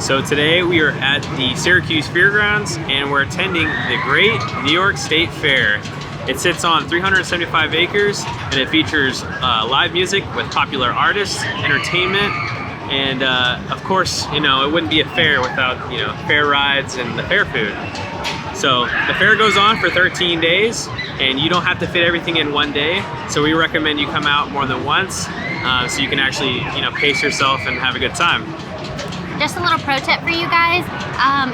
So today we are at the Syracuse Fairgrounds and we're attending the Great New York State Fair. It sits on 375 acres and it features live music with popular artists, entertainment, and of course, you know, it wouldn't be a fair without, you know, fair rides and the fair food. So the fair goes on for 13 days and you don't have to fit everything in one day. So we recommend you come out more than once so you can actually, you know, pace yourself and have a good time. Just a little pro tip for you guys,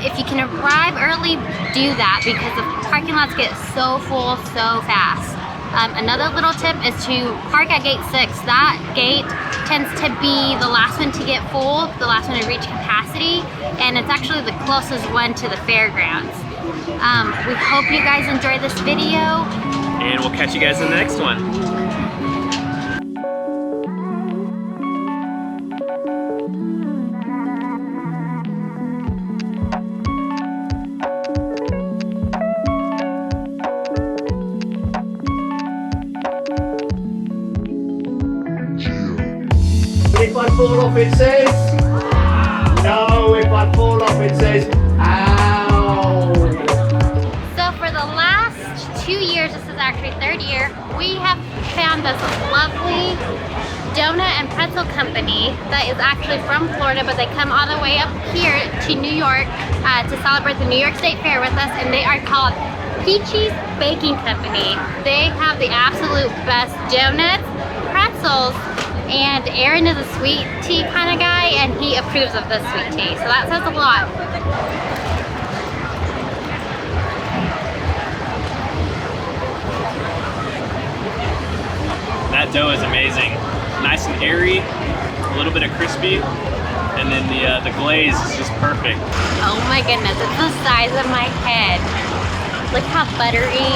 if you can arrive early, do that because the parking lots get so full so fast. Another little tip is to park at gate 6. That gate tends to be the last one to get full, the last one to reach capacity, and it's actually the closest one to the fairgrounds. We hope you guys enjoy this video. And we'll catch you guys in the next one. If I fall off it says, no, if I fall off it says, ow. So for the last 2 years, this is actually third year, we have found this lovely donut and pretzel company that is actually from Florida, but they come all the way up here to New York to celebrate the New York State Fair with us, and they are called Peachey's Baking Company. They have the absolute best donuts, pretzels, and Aaron is a sweet tea kind of guy, and he approves of the sweet tea, so that says a lot. That dough is amazing. Nice and airy, a little bit of crispy, and then the glaze is just perfect. Oh my goodness, it's the size of my head. Look how buttery,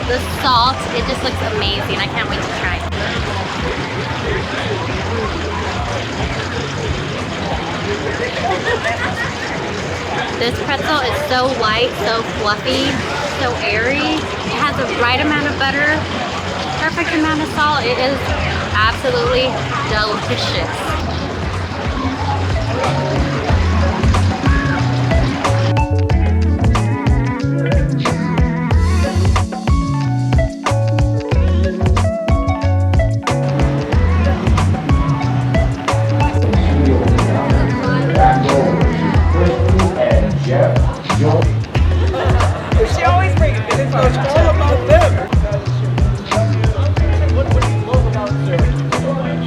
the salt, it just looks amazing. I can't wait to try it. This pretzel is so light, so fluffy, so airy. It has the right amount of butter, perfect amount of salt. It is absolutely delicious. She always brings it. It's all about them. What do you love about Syracuse so much?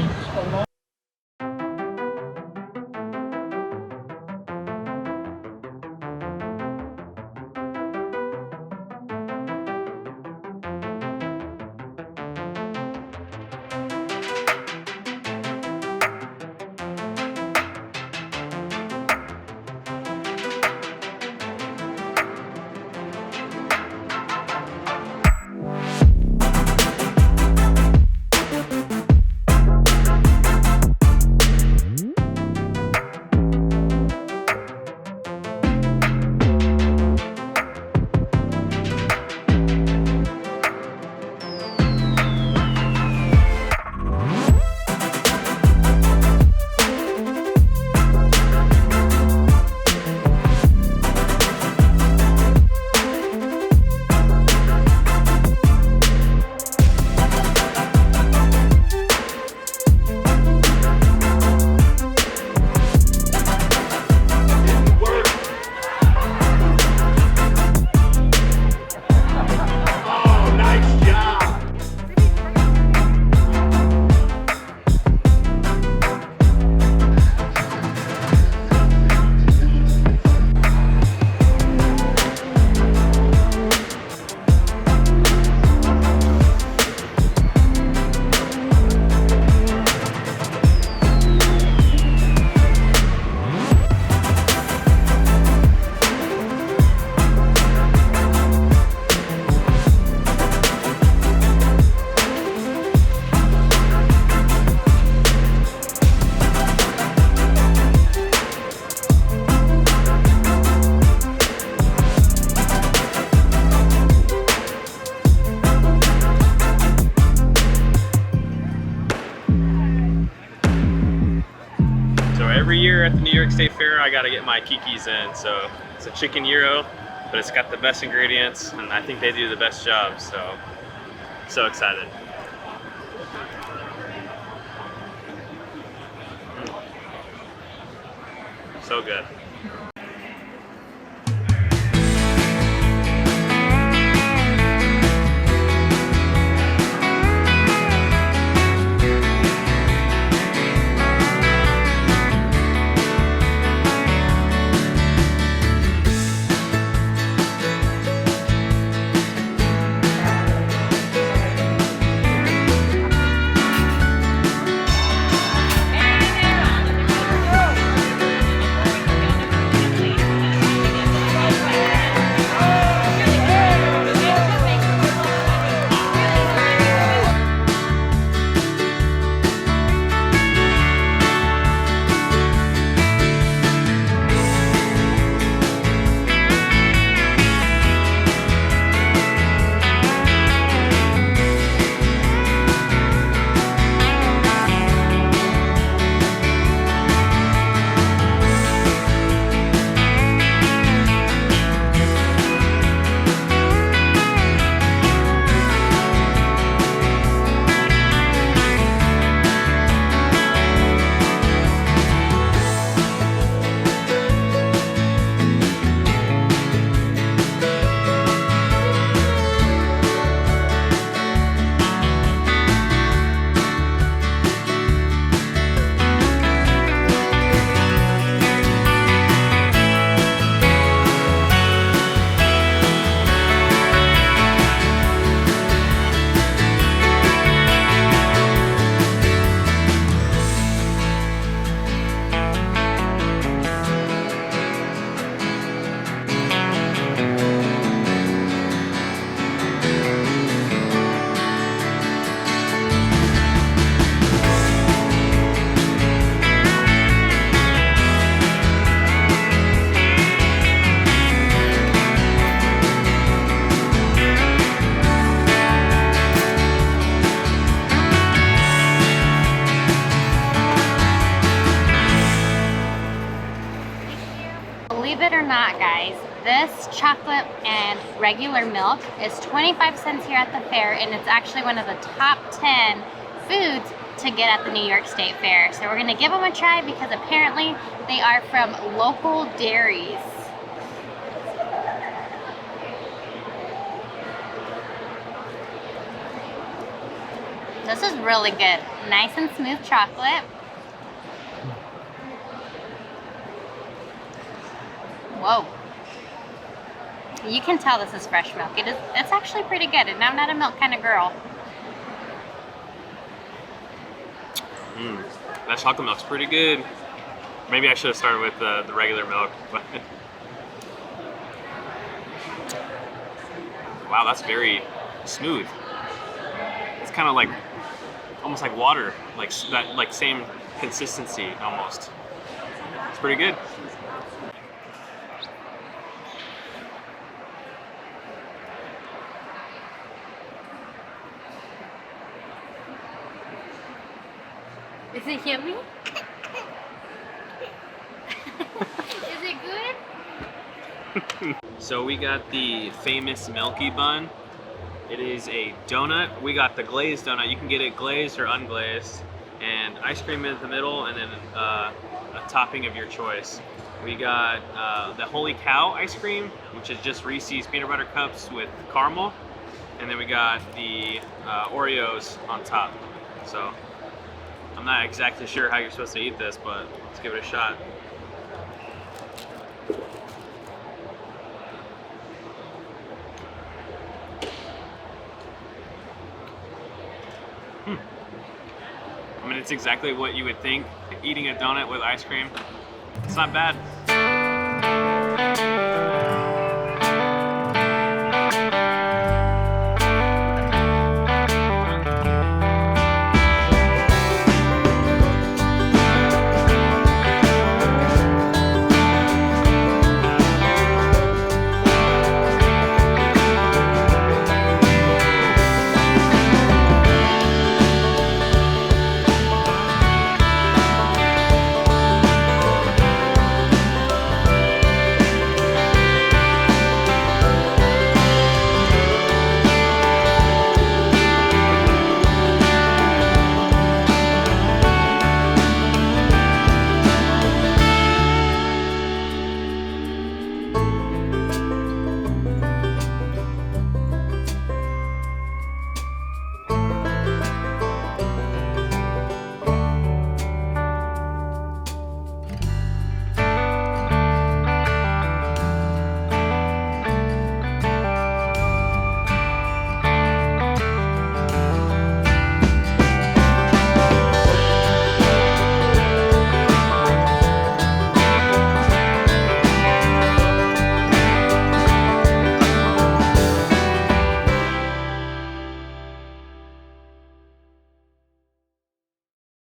here at the New York State Fair, I gotta get my Kiki's in. So it's a chicken gyro, but it's got the best ingredients, and I think they do the best job. So excited. So good. Believe it or not, guys, this chocolate and regular milk is 25 cents here at the fair, and it's actually one of the top 10 foods to get at the New York State Fair. So we're gonna give them a try because apparently they are from local dairies. This is really good. Nice and smooth chocolate. Whoa. You can tell this is fresh milk. It's actually pretty good, and I'm not a milk kind of girl. That chocolate milk's pretty good. Maybe I should have started with the regular milk. But wow, that's very smooth. It's kind of like almost like water, like that, like same consistency almost. It's pretty good. Is it yummy? Is it good? So we got the famous Milky Bun. It is a donut. We got the glazed donut. You can get it glazed or unglazed. And ice cream in the middle, and then a topping of your choice. We got the Holy Cow ice cream, which is just Reese's peanut butter cups with caramel. And then we got the Oreos on top. So I'm not exactly sure how you're supposed to eat this, but let's give it a shot. I mean, it's exactly what you would think, eating a donut with ice cream. It's not bad.